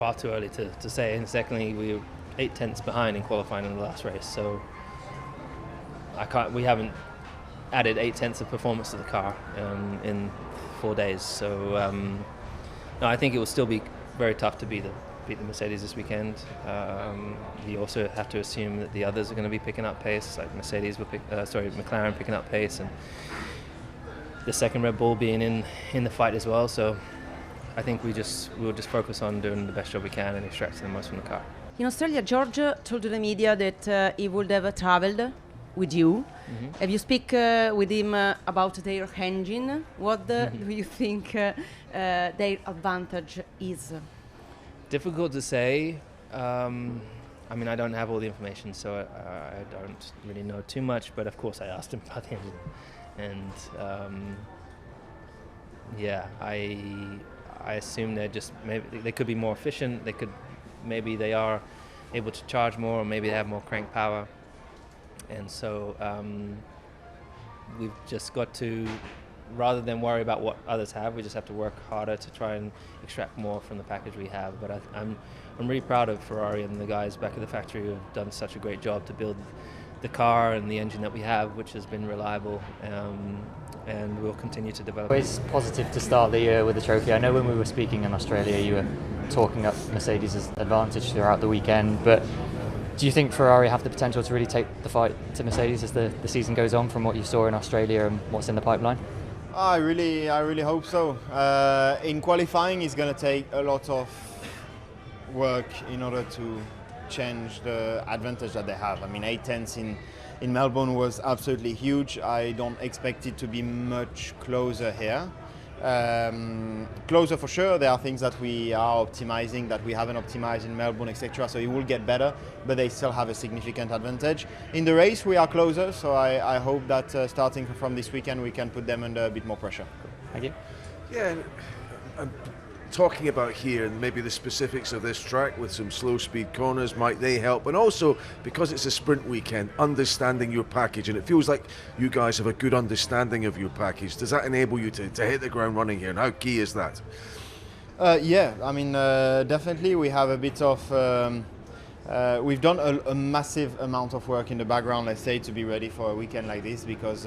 Far too early to say, and secondly, we were 8 tenths behind in qualifying in the last race, so we haven't added 8 tenths of performance to the car in 4 days. So no, I think it will still be very tough to beat the Mercedes this weekend. You also have to assume that the others are going to be picking up pace, like McLaren picking up pace, and the second Red Bull being in the fight as well. So I think we'll just focus on doing the best job we can and extracting the most from the car. In Australia, George told the media that he would have travelled with you. Mm-hmm. Have you speak with him about their engine? What do you think their advantage is? Difficult to say. I mean, I don't have all the information, so I don't really know too much. But of course, I asked him about the engine, and yeah, I assume maybe they could be more efficient. Maybe they are able to charge more, or maybe they have more crank power. And so we've just got to, rather than worry about what others have, we just have to work harder to try and extract more from the package we have. But I'm really proud of Ferrari and the guys back at the factory who have done such a great job to build the car and the engine that we have, which has been reliable, and we'll continue to develop. It's positive to start the year with a trophy. I know when we were speaking in Australia, you were talking up Mercedes' advantage throughout the weekend, but do you think Ferrari have the potential to really take the fight to Mercedes as the season goes on, from what you saw in Australia and what's in the pipeline? I really hope so. In qualifying, it's going to take a lot of work in order to change the advantage that they have. I mean, 8 tenths in Melbourne was absolutely huge. I don't expect it to be much closer here. Closer for sure. There are things that we are optimizing that we haven't optimized in Melbourne, etc. So it will get better, but they still have a significant advantage. In the race, we are closer, so I hope that starting from this weekend, we can put them under a bit more pressure. Thank you. Yeah, and talking about here and maybe the specifics of this track with some slow speed corners, might they help? And also, because it's a sprint weekend, understanding your package, and it feels like you guys have a good understanding of your package. Does that enable you to hit the ground running here, and how key is that? Yeah, I mean, definitely we have a bit of we've done a massive amount of work in the background, let's say, to be ready for a weekend like this, because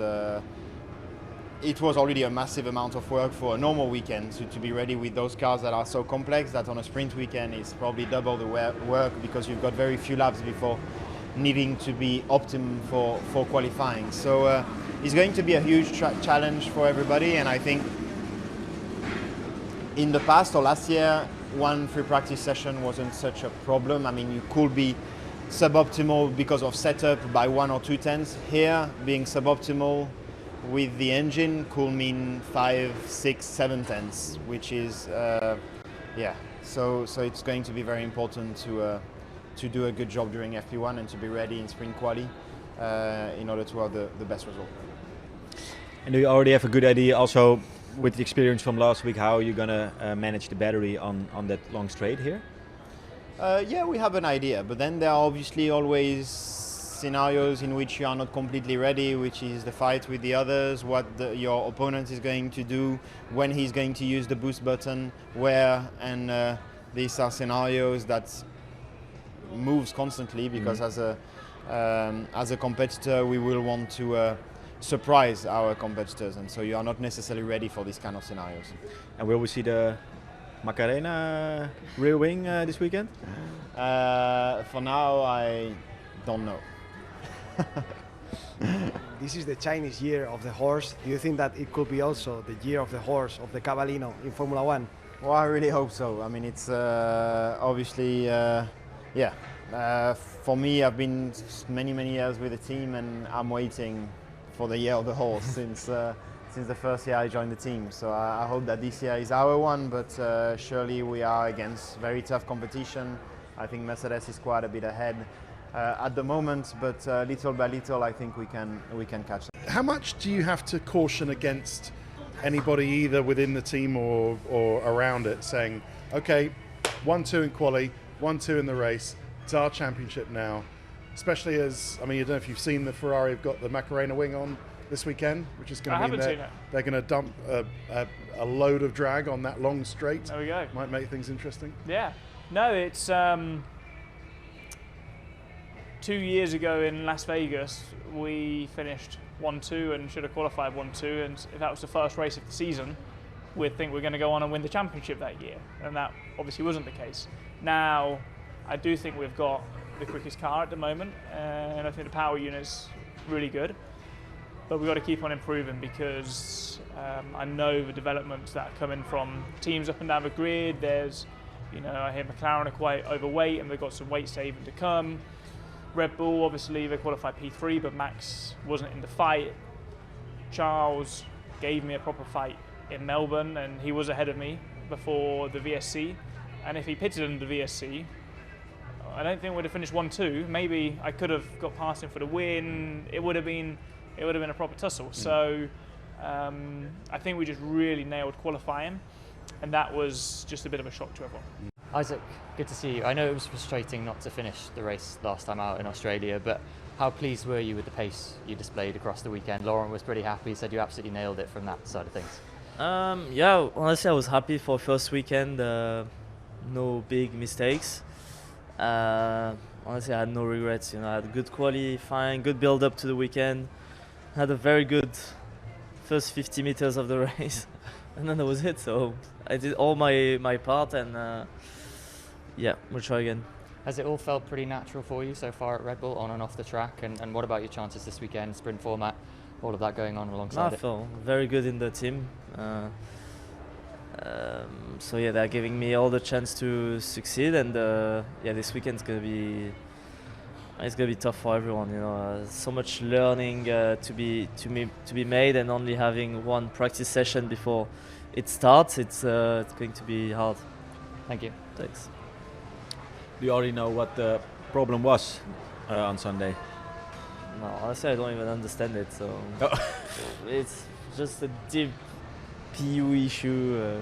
it was already a massive amount of work for a normal weekend, to be ready with those cars that are so complex that on a sprint weekend is probably double the work, because you've got very few laps before needing to be optimum for qualifying. So it's going to be a huge challenge for everybody, and I think in the past or last year, one free practice session wasn't such a problem. I mean, you could be suboptimal because of setup by 1 or 2 tenths. Here, being suboptimal with the engine could mean 5, 6, 7 tenths, which is, yeah. So it's going to be very important to do a good job during FP1 and to be ready in sprint quali in order to have the best result. And do you already have a good idea also with the experience from last week how you're gonna manage the battery on that long straight here? Yeah, we have an idea, but then there are obviously always scenarios in which you are not completely ready, which is the fight with the others, what your opponent is going to do, when he's going to use the boost button, where, and these are scenarios that moves constantly, because as a competitor we will want to surprise our competitors, and so you are not necessarily ready for these kind of scenarios. And will we see the Macarena rear wing this weekend? For now, I don't know. This is the Chinese year of the horse. Do you think that it could be also the year of the horse, of the Cavallino in Formula One? Well, I really hope so. I mean, it's obviously, yeah. For me, I've been many years with the team, and I'm waiting for the year of the horse since the first year I joined the team. So I hope that this year is our one, but surely we are against very tough competition. I think Mercedes is quite a bit ahead at the moment, but little by little I think we can catch them. How much do you have to caution against anybody either within the team or around it saying, okay, 1-2 in quali, 1-2 in the race, it's our championship now? Especially as, I mean, I don't know if you've seen the Ferrari have got the Macarena wing on this weekend, which is going to mean that they're going to dump a load of drag on that long straight. There we go. Might make things interesting. Yeah. No, it's 2 years ago in Las Vegas, we finished 1-2 and should have qualified 1-2. And if that was the first race of the season, we'd think we're going to go on and win the championship that year. And that obviously wasn't the case. Now, I do think we've got the quickest car at the moment, and I think the power unit's really good. But we've got to keep on improving because I know the developments that are coming from teams up and down the grid. There's, I hear McLaren are quite overweight and they've got some weight saving to come. Red Bull, obviously, they qualified P3, but Max wasn't in the fight. Charles gave me a proper fight in Melbourne, and he was ahead of me before the VSC. And if he pitted under the VSC, I don't think we'd have finished 1-2. Maybe I could have got past him for the win. It would have been a proper tussle. So I think we just really nailed qualifying, and that was just a bit of a shock to everyone. Isaac, good to see you. I know it was frustrating not to finish the race last time out in Australia, but how pleased were you with the pace you displayed across the weekend? Lauren was pretty happy, he said you absolutely nailed it from that side of things. Yeah, honestly, I was happy for first weekend. No big mistakes. Honestly, I had no regrets. I had good qualifying, good build up to the weekend. Had a very good first 50 meters of the race, and then that was it. So I did all my part, and yeah, we'll try again. Has it all felt pretty natural for you so far at Red Bull, on and off the track? And what about your chances this weekend, sprint format, all of that going on alongside it? I felt very good in the team. So yeah, they're giving me all the chance to succeed, and yeah, this weekend's gonna be tough for everyone. So much learning to be made, and only having one practice session before it starts. It's going to be hard. Thank you. Thanks. Do you already know what the problem was on Sunday? No, honestly, I don't even understand it. So it's just a deep PU issue.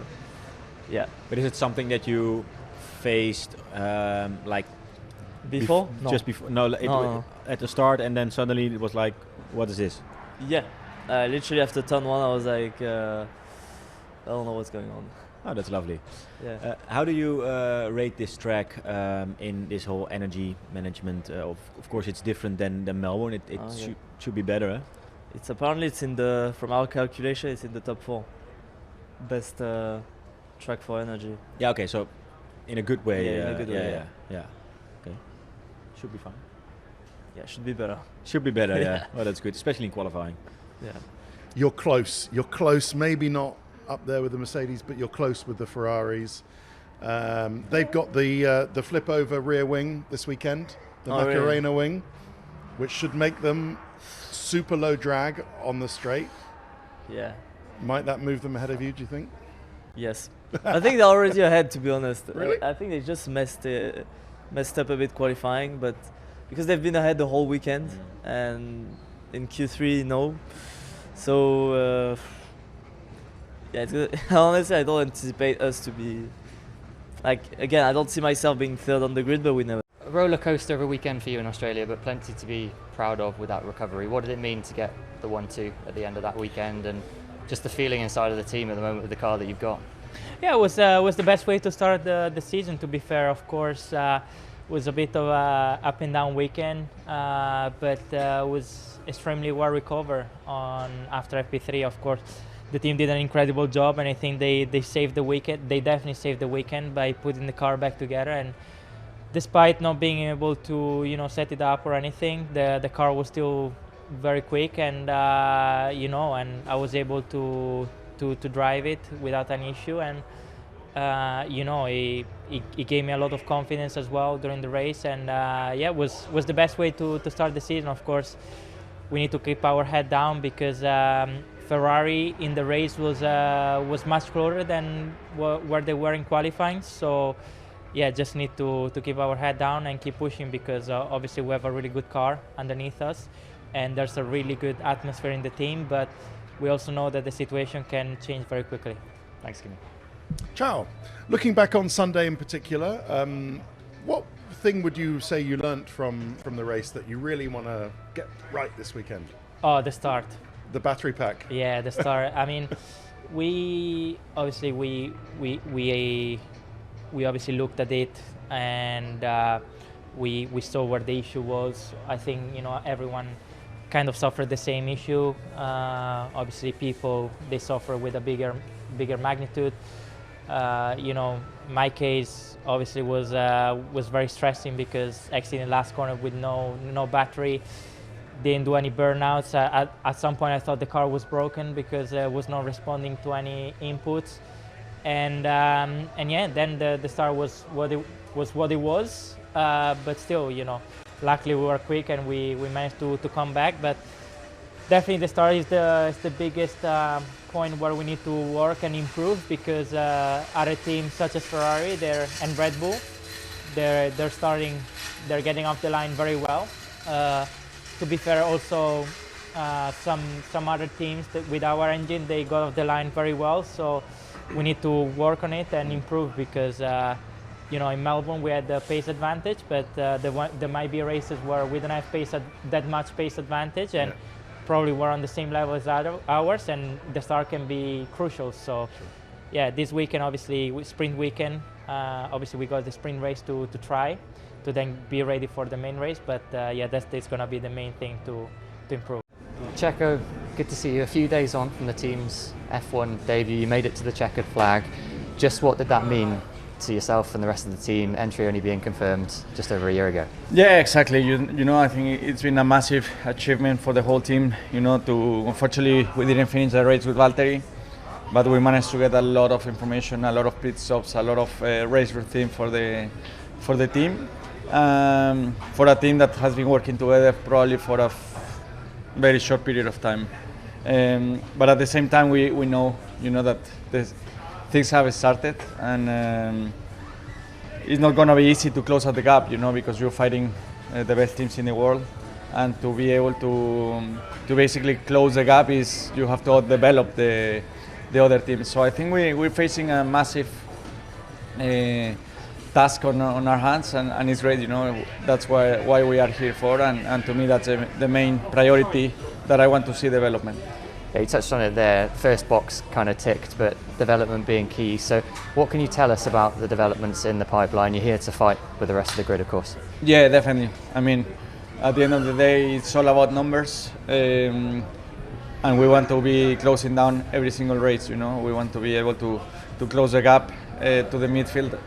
Yeah. But is it something that you faced like before? No. Just before? No, at the start, and then suddenly it was like, what is this? Yeah. Literally after turn one, I was like, I don't know what's going on. Oh, that's lovely. Yeah. How do you rate this track in this whole energy management? Of course, it's different than Melbourne. It should be better. It's apparently from our calculation, it's in the top 4 best track for energy. Yeah. Okay. So, in a good way. Yeah, in a good way. Yeah. Okay. Should be fine. Yeah, should be better. Should be better. Yeah. Well, that's good, especially in qualifying. Yeah. You're close. You're close. Maybe not up there with the Mercedes, but you're close with the Ferraris. They've got the flip over rear wing this weekend, the Macarena wing, which should make them super low drag on the straight. Yeah. Might that move them ahead of you, do you think? Yes. I think they're already ahead, to be honest. Really? I think they just messed up a bit qualifying, but because they've been ahead the whole weekend, and in Q3, no. So, yeah, it's good. Honestly, I don't anticipate us to be, again, I don't see myself being third on the grid, but we never. A roller coaster of a weekend for you in Australia, but plenty to be proud of with that recovery. What did it mean to get the 1-2 at the end of that weekend, and just the feeling inside of the team at the moment with the car that you've got? Yeah, it was the best way to start the season, to be fair. Of course, was a bit of a up and down weekend, but was extremely well recovered after FP3. Of course, the team did an incredible job, and I think they saved the weekend. They definitely saved the weekend by putting the car back together. And despite not being able to set it up or anything, the car was still very quick, and and I was able to drive it without an issue, and it gave me a lot of confidence as well during the race, and it was the best way to start the season. Of course, we need to keep our head down because Ferrari in the race was much closer than where they were in qualifying. So just need to keep our head down and keep pushing, because obviously we have a really good car underneath us, and there's a really good atmosphere in the team, but we also know that the situation can change very quickly. Thanks, Kimi. Ciao. Looking back on Sunday in particular, what thing would you say you learnt from the race that you really want to get right this weekend? Oh, the start. The battery pack. Yeah, the start. I mean, we obviously looked at it and we saw where the issue was. I think everyone kind of suffered the same issue. Obviously, people they suffer with a bigger magnitude. My case obviously was very stressing because exiting the last corner with no battery, didn't do any burnouts. At some point, I thought the car was broken because it was not responding to any inputs, and yeah, then the start was what it was. But still, luckily we were quick and we managed to come back. But definitely the start is the biggest point where we need to work and improve, because other teams such as Ferrari and Red Bull, they're getting off the line very well. To be fair, also some other teams with our engine, they got off the line very well. So we need to work on it and improve, because in Melbourne we had the pace advantage, but there might be races where we don't have that much pace advantage, and probably we're on the same level as ours, and the start can be crucial. So yeah, this weekend, obviously sprint weekend, obviously we got the sprint race to try to then be ready for the main race, but yeah, that's going to be the main thing to improve. Checo, good to see you. A few days on from the team's F1 debut, you made it to the checkered flag. Just what did that mean to yourself and the rest of the team, entry only being confirmed just over a year ago? Yeah, exactly. I think it's been a massive achievement for the whole team. Unfortunately, we didn't finish the race with Valtteri, but we managed to get a lot of information, a lot of pit stops, a lot of race routine for the team, for a team that has been working together probably for a very short period of time. But at the same time, we know that things have started, and it's not going to be easy to close out the gap, because you're fighting the best teams in the world, and to be able to basically close the gap is you have to develop the other teams. So I think we're facing a massive task on our hands, and it's great. That's why we are here for, and to me that's the main priority that I want to see development. Yeah, you touched on it there, first box kind of ticked, but development being key. So what can you tell us about the developments in the pipeline? You're here to fight with the rest of the grid, of course. Yeah, definitely. I mean, at the end of the day, it's all about numbers, and we want to be closing down every single race. We want to be able to close the gap to the midfield,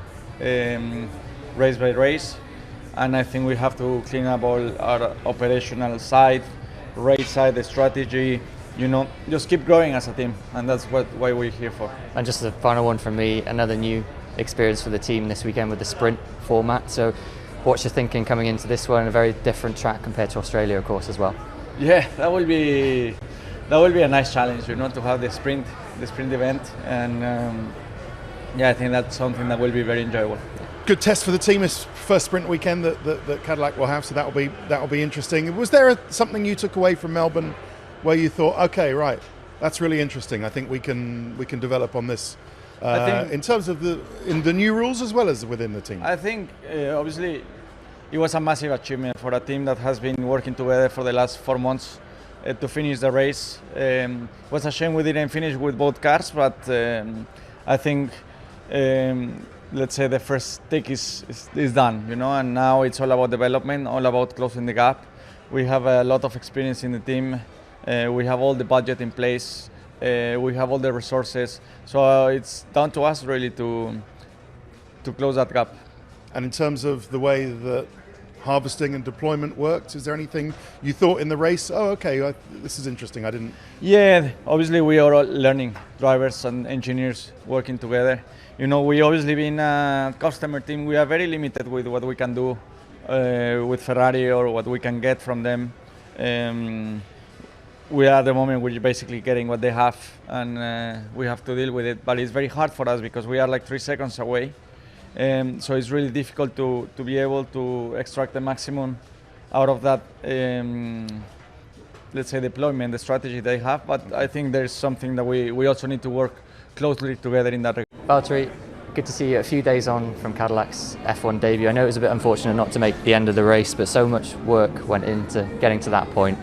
race by race, and I think we have to clean up all our operational side, race side, the strategy. Just keep growing as a team, and that's why we're here for. And just a final one from me, another new experience for the team this weekend with the sprint format. So what's your thinking coming into this one? A very different track compared to Australia, of course, as well. Yeah, that will be a nice challenge, to have the sprint event, and yeah, I think that's something that will be very enjoyable. Good test for the team, this first sprint weekend that Cadillac will have, so that'll be interesting. Was there something you took away from Melbourne where you thought, okay, right, that's really interesting, I think we can develop on this in terms of in the new rules as well as within the team? I think obviously it was a massive achievement for a team that has been working together for the last 4 months to finish the race. It was a shame we didn't finish with both cars, but I think let's say the first tick is done, and now it's all about development, all about closing the gap. We have a lot of experience in the team. We have all the budget in place. We have all the resources. So it's down to us really to close that gap. And in terms of the way that harvesting and deployment worked, is there anything you thought in the race, this is interesting, I didn't? Yeah, obviously we are all learning, drivers and engineers working together. We obviously being a customer team, we are very limited with what we can do with Ferrari or what we can get from them. We are at the moment we're basically getting what they have, and we have to deal with it. But it's very hard for us because we are like 3 seconds away. So it's really difficult to be able to extract the maximum out of that, let's say, deployment, the strategy they have. But I think there's something that we also need to work closely together in that regard. Valtteri, good to see you a few days on from Cadillac's F1 debut. I know it was a bit unfortunate not to make the end of the race, but so much work went into getting to that point.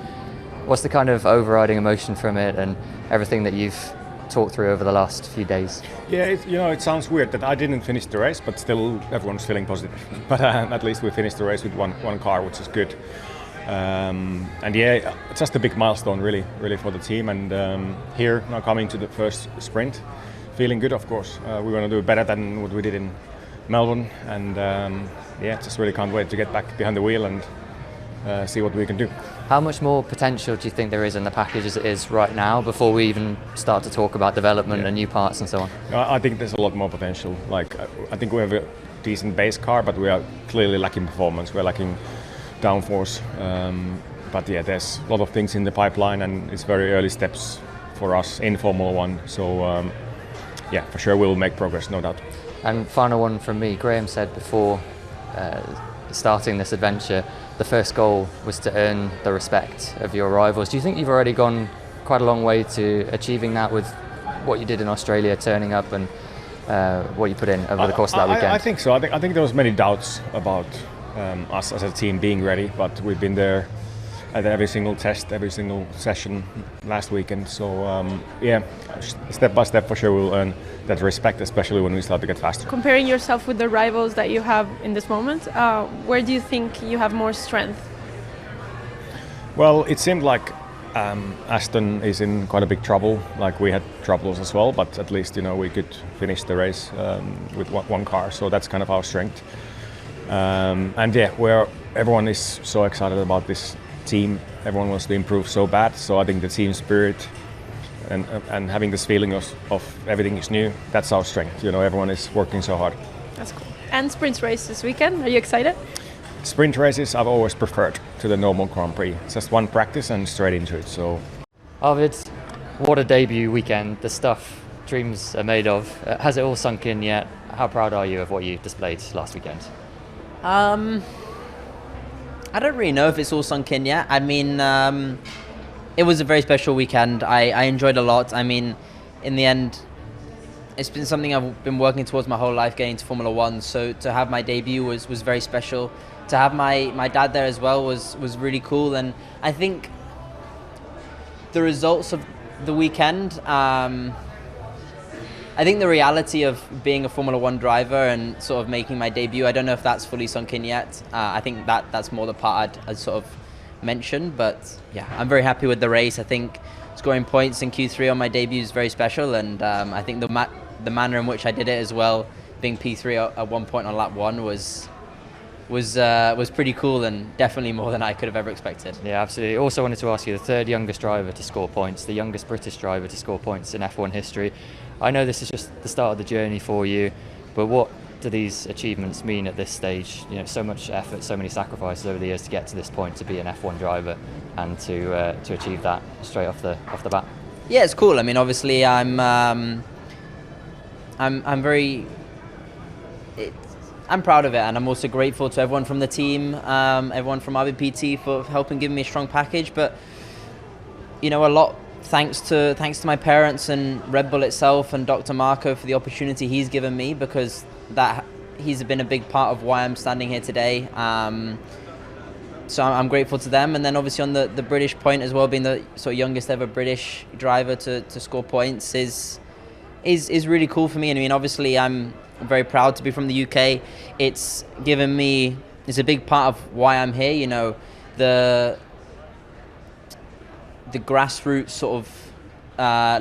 What's the kind of overriding emotion from it and everything that you've talk through over the last few days? Yeah, it sounds weird that I didn't finish the race, but still everyone's feeling positive. But at least we finished the race with one car, which is good. And yeah, it's just a big milestone, really for the team. And here now coming to the first sprint, feeling good, of course. We want to do better than what we did in Melbourne, and yeah, just really can't wait to get back behind the wheel and see what we can do. How much more potential do you think there is in the package as it is right now, before we even start to talk about development and new parts and so on? I think there's a lot more potential. Like, I think we have a decent base car, but we are clearly lacking performance. We're lacking downforce. But yeah, there's a lot of things in the pipeline, and it's very early steps for us in Formula One. So yeah, for sure we'll make progress, no doubt. And final one from me. Graham said before starting this adventure, the first goal was to earn the respect of your rivals. Do you think you've already gone quite a long way to achieving that with what you did in Australia, turning up, and what you put in over the course of that weekend? I think so. I think there was many doubts about us as a team being ready, but we've been there at every single test, every single session last weekend. So yeah, step by step for sure we'll earn that respect, especially when we start to get faster. Comparing yourself with the rivals that you have in this moment, where do you think you have more strength? Well, it seemed like Aston is in quite a big trouble. Like, we had troubles as well, but at least we could finish the race with one car. So that's kind of our strength. And yeah, everyone is so excited about this team. Everyone wants to improve so bad. So I think the team spirit and having this feeling of everything is new, that's our strength. Everyone is working so hard. That's cool. And sprint race this weekend, are you excited? Sprint races I've always preferred to the normal Grand Prix. It's just one practice and straight into it. So, Arvid, what a debut weekend. The stuff dreams are made of. Has it all sunk in yet? How proud are you of what you displayed last weekend? I don't really know if it's all sunk in yet. I mean, it was a very special weekend. I enjoyed a lot. I mean, in the end, it's been something I've been working towards my whole life, getting to Formula One. So to have my debut was very special. To have my dad there as well was really cool. And I think the results of the weekend, I think the reality of being a Formula One driver and sort of making my debut, I don't know if that's fully sunk in yet. I think that's more the part I'd sort of mentioned. But yeah, I'm very happy with the race. I think scoring points in Q3 on my debut is very special, and I think the manner in which I did it as well, being P3 at one point on lap 1 was pretty cool, and definitely more than I could have ever expected. Yeah, absolutely. Also wanted to ask you, the third youngest driver to score points, the youngest British driver to score points in F1 history. I know this is just the start of the journey for you, but what do these achievements mean at this stage? So much effort, so many sacrifices over the years to get to this point, to be an F1 driver, and to achieve that straight off the bat. Yeah, it's cool. I mean, obviously, I'm proud of it, and I'm also grateful to everyone from the team, everyone from RBPT for helping give me a strong package. But a lot thanks to my parents and Red Bull itself and Dr. Marco for the opportunity he's given me, because he's been a big part of why I'm standing here today. So I'm grateful to them. And then obviously on the British point as well, being the sort of youngest ever British driver to score points is really cool for me. And I mean, obviously I'm very proud to be from the UK. It's a big part of why I'm here. The grassroots sort of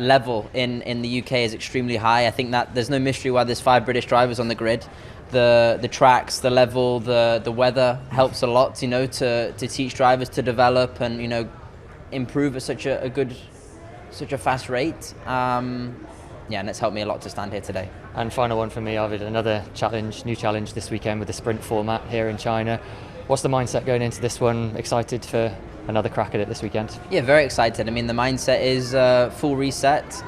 level in the UK is extremely high. I think that there's no mystery why there's 5 British drivers on the grid. The tracks, the level, the weather helps a lot, to teach drivers to develop and improve at such a fast rate. Yeah, and it's helped me a lot to stand here today. And final one for me, Arvid, another new challenge this weekend with the sprint format here in China. What's the mindset going into this one? Excited for another crack at it this weekend? Yeah, very excited. I mean, the mindset is full reset.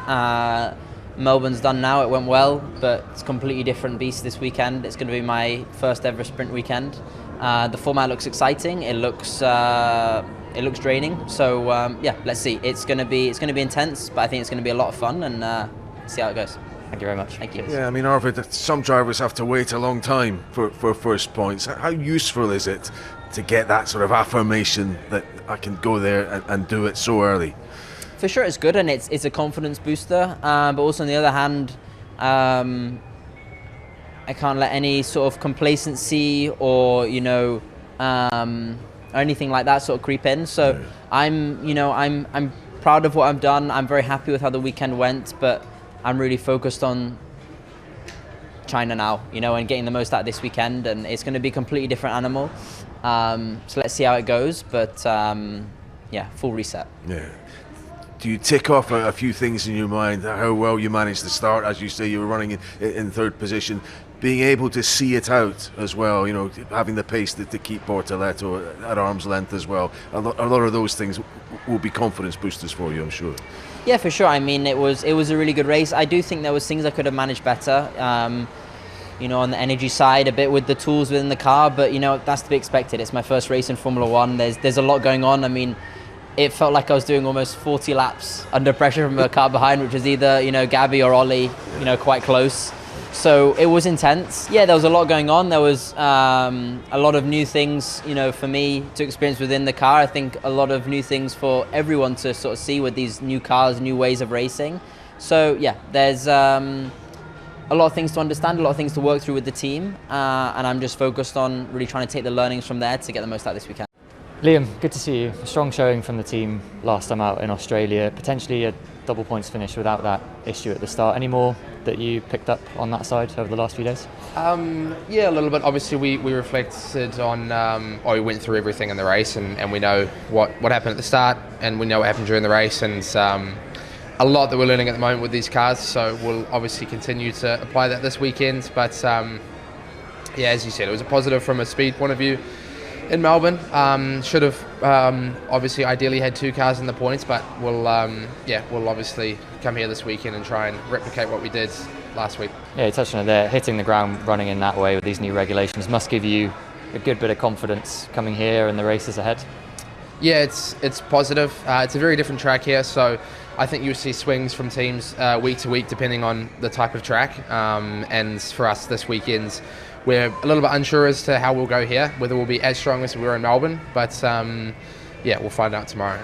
Melbourne's done now, it went well, but it's a completely different beast this weekend. It's going to be my first ever sprint weekend. The format looks exciting. It looks draining. So yeah, let's see. It's going to be intense, but I think it's going to be a lot of fun, and see how it goes. Thank you very much. Thank you. Yeah, I mean, Arvid, some drivers have to wait a long time for first points. How useful is it to get that sort of affirmation that I can go there and do it so early? for sure it's good and it's a confidence booster. But also on the other hand, I can't let any sort of complacency or or anything like that sort of creep in. So I'm proud of what I've done. I'm very happy with how the weekend went, but I'm really focused on China now, and getting the most out of this weekend. And it's going to be a completely different animal. So let's see how it goes. But full reset. Yeah. Do you tick off a few things in your mind? How well you managed to start, as you say, you were running in third position. Being able to see it out as well, having the pace to keep Bortoletto at arm's length as well. A lot of those things will be confidence boosters for you, I'm sure. Yeah, for sure. I mean, it was a really good race. I do think there was things I could have managed better. On the energy side, a bit with the tools within the car, but that's to be expected. It's my first race in Formula One. There's a lot going on. I mean, it felt like I was doing almost 40 laps under pressure from a car behind, which was either Gabby or Ollie, quite close. So it was intense. Yeah, there was a lot going on. There was a lot of new things, for me to experience within the car. I think a lot of new things for everyone to sort of see with these new cars, new ways of racing. So yeah, there's a lot of things to understand, a lot of things to work through with the team, and I'm just focused on really trying to take the learnings from there to get the most out of this weekend. Liam, good to see you. A strong showing from the team last time out in Australia. Potentially a double points finish without that issue at the start. Any more that you picked up on that side over the last few days? Yeah, a little bit. Obviously, we reflected on, we went through everything in the race, and we know what happened at the start, and we know what happened during the race, and a lot that we're learning at the moment with these cars. So we'll obviously continue to apply that this weekend. But as you said, it was a positive from a speed point of view. In Melbourne, should have obviously ideally had 2 cars in the points, but we'll obviously come here this weekend and try and replicate what we did last week. Yeah, you touched on it there. Hitting the ground running in that way with these new regulations must give you a good bit of confidence coming here and the races ahead. Yeah, it's positive. It's a very different track here, so I think you'll see swings from teams week to week depending on the type of track. And for us this weekend, we're a little bit unsure as to how we'll go here, whether we'll be as strong as we were in Melbourne, but we'll find out tomorrow.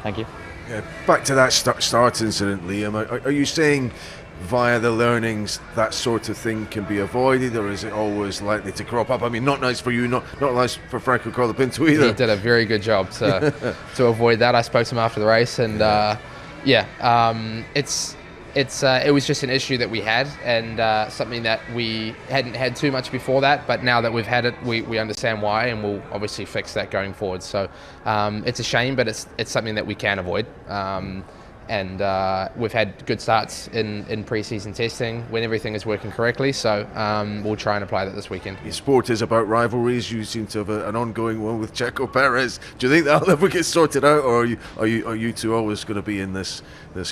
Thank you. Yeah, back to that start incident, Liam. Are you saying via the learnings that sort of thing can be avoided, or is it always likely to crop up? I mean, not nice for you, not nice for Franco Colapinto either. He did a very good job to avoid that. I spoke to him after the race, and it was just an issue that we had, and something that we hadn't had too much before that, but now that we've had it, we understand why, and we'll obviously fix that going forward. So it's a shame, but it's something that we can avoid. And we've had good starts in pre-season testing when everything is working correctly, so we'll try and apply that this weekend. Your sport is about rivalries. You seem to have an ongoing one with Checo Perez. Do you think that'll ever get sorted out, or are you two always going to be in this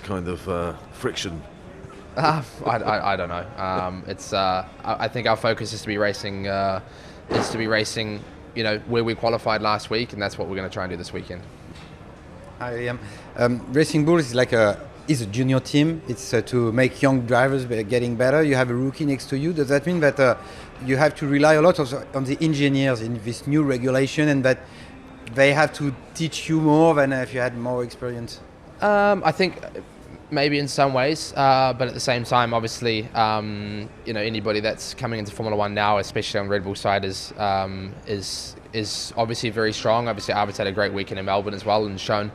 kind of friction? I don't know. I think our focus is to be racing. Where we qualified last week, and that's what we're going to try and do this weekend. Hi, Liam. Racing Bulls is a junior team. It's to make young drivers getting better. You have a rookie next to you. Does that mean that you have to rely a lot on the engineers in this new regulation, and that they have to teach you more than if you had more experience? I think maybe in some ways, but at the same time, obviously, anybody that's coming into Formula One now, especially on Red Bull side, is obviously very strong. Obviously, Arvid's had a great weekend in Melbourne as well and shown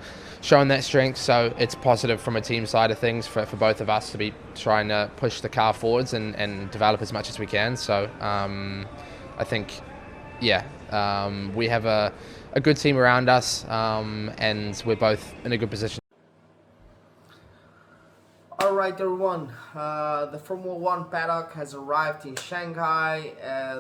that strength. So it's positive from a team side of things for both of us to be trying to push the car forwards and develop as much as we can. So I think, we have a good team around us, and we're both in a good position. Alright everyone, the Formula One paddock has arrived in Shanghai,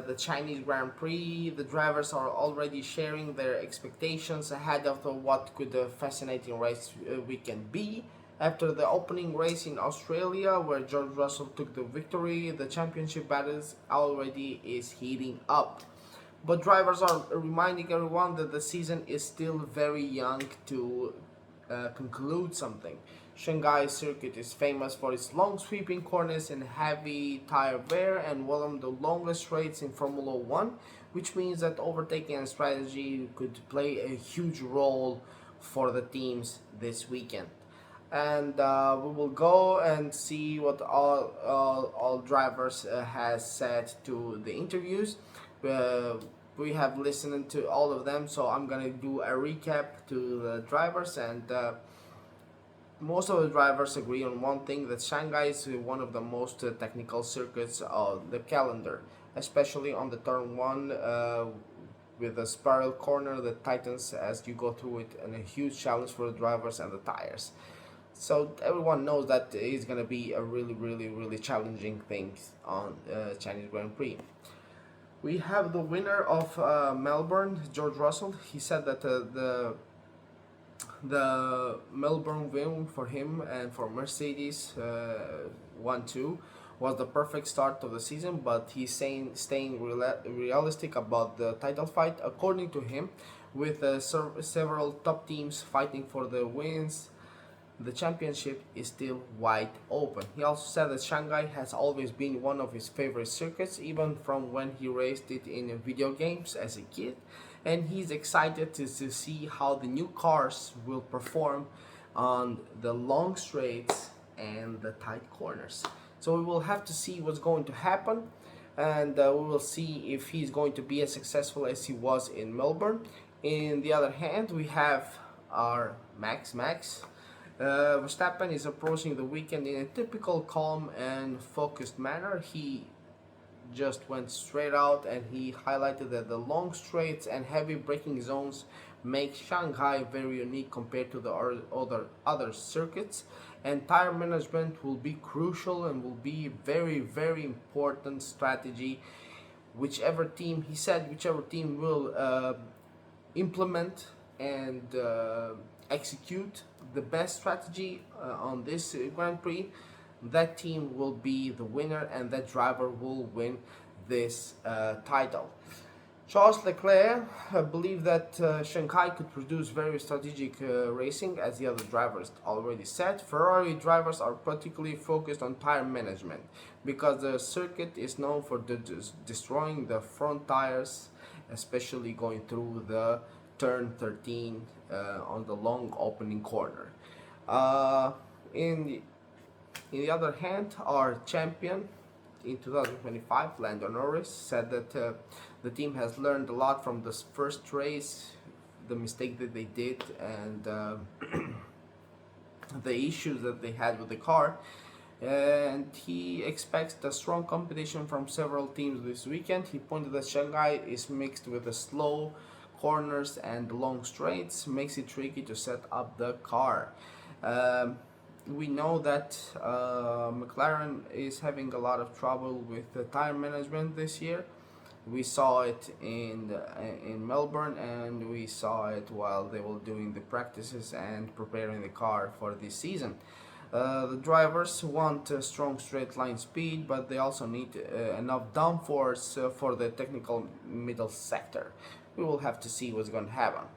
the Chinese Grand Prix. The drivers are already sharing their expectations ahead of what could a fascinating race weekend be. After the opening race in Australia, where George Russell took the victory, the championship battle already is heating up. But drivers are reminding everyone that the season is still very young to conclude something. Shanghai circuit is famous for its long sweeping corners and heavy tire wear, and one of the longest straights in Formula One, which means that overtaking and strategy could play a huge role for the teams this weekend. and we will go and see what all drivers has said to the interviews. We have listened to all of them, so I'm gonna do a recap to the drivers, and most of the drivers agree on one thing, that Shanghai is one of the most technical circuits of the calendar, especially on the turn 1 with a spiral corner that tightens as you go through it, and a huge challenge for the drivers and the tires. So everyone knows that it's going to be a really challenging thing on Chinese Grand Prix. We have the winner of Melbourne, George Russell. He said that the Melbourne win for him and for Mercedes 1-2 was the perfect start of the season, but he's staying realistic about the title fight. According to him, with several top teams fighting for the wins, the championship is still wide open. He also said that Shanghai has always been one of his favorite circuits, even from when he raced it in video games as a kid, and he's excited to see how the new cars will perform on the long straights and the tight corners. So we will have to see what's going to happen, and we will see if he's going to be as successful as he was in Melbourne. In the other hand, we have our Max. Verstappen is approaching the weekend in a typical calm and focused manner. He just went straight out, and he highlighted that the long straights and heavy braking zones make Shanghai very unique compared to the other circuits, and tire management will be crucial and will be very important strategy. Whichever team will implement and execute the best strategy on this Grand Prix, that team will be the winner, and that driver will win this title. Charles Leclerc believed that Shanghai could produce very strategic racing, as the other drivers already said. Ferrari drivers are particularly focused on tire management because the circuit is known for destroying the front tires, especially going through the turn 13 on the long opening corner. In the other hand, our champion in 2025, Lando Norris, said that the team has learned a lot from this first race, the mistake that they did, and the issues that they had with the car. And he expects a strong competition from several teams this weekend. He pointed that Shanghai is mixed with the slow corners and long straights, makes it tricky to set up the car. We know that McLaren is having a lot of trouble with the tire management this year. We saw it in Melbourne, and we saw it while they were doing the practices and preparing the car for this season. The drivers want strong straight line speed, but they also need enough downforce for the technical middle sector. We will have to see what's going to happen.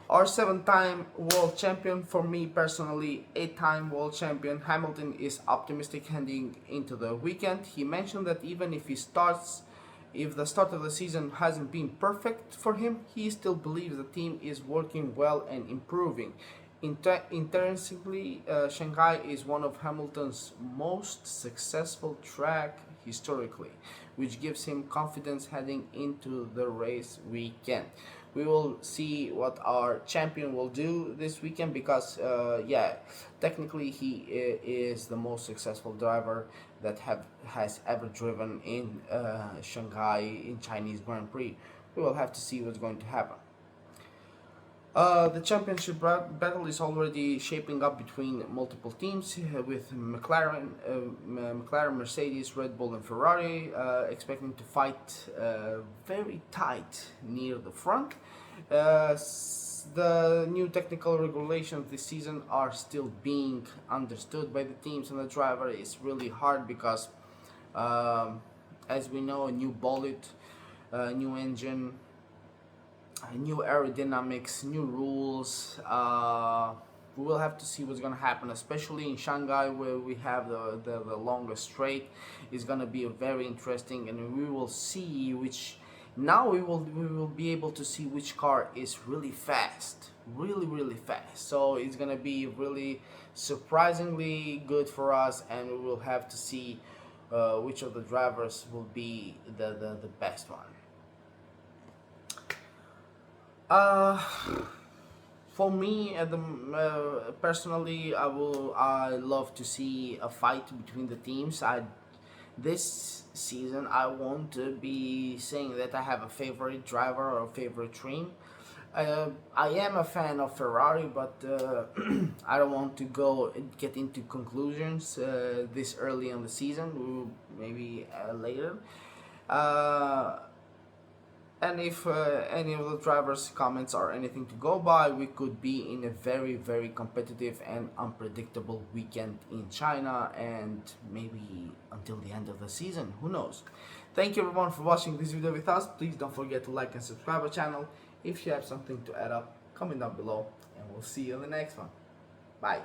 Our 7-time world champion, for me personally, 8-time world champion, Hamilton, is optimistic heading into the weekend. He mentioned that even if the start of the season hasn't been perfect for him, he still believes the team is working well and improving. Intrinsically, Shanghai is one of Hamilton's most successful track historically, which gives him confidence heading into the race weekend. We will see what our champion will do this weekend because, technically he is the most successful driver that has ever driven in Shanghai in Chinese Grand Prix. We will have to see what's going to happen. The championship battle is already shaping up between multiple teams with McLaren, Mercedes, Red Bull and Ferrari expecting to fight very tight near the front. The new technical regulations this season are still being understood by the teams, and the driver is really hard because, as we know, a new bolide, new engine, new aerodynamics, new rules. We will have to see what's going to happen, especially in Shanghai where we have the longest straight. Is going to be very interesting, and we will see which Now we will be able to see which car is really fast, really fast. So it's gonna be really surprisingly good for us, and we will have to see which of the drivers will be the best one. For me, personally, I love to see a fight between the teams. This season I won't be saying that I have a favorite driver or a favorite team. I am a fan of Ferrari, but I don't want to get into conclusions this early in the season. Maybe later. And if any of the drivers' comments are anything to go by, we could be in a very competitive and unpredictable weekend in China, and maybe until the end of the season. Who knows? Thank you everyone for watching this video with us. Please don't forget to like and subscribe our channel. If you have something to add up, comment down below, and we'll see you in the next one. Bye.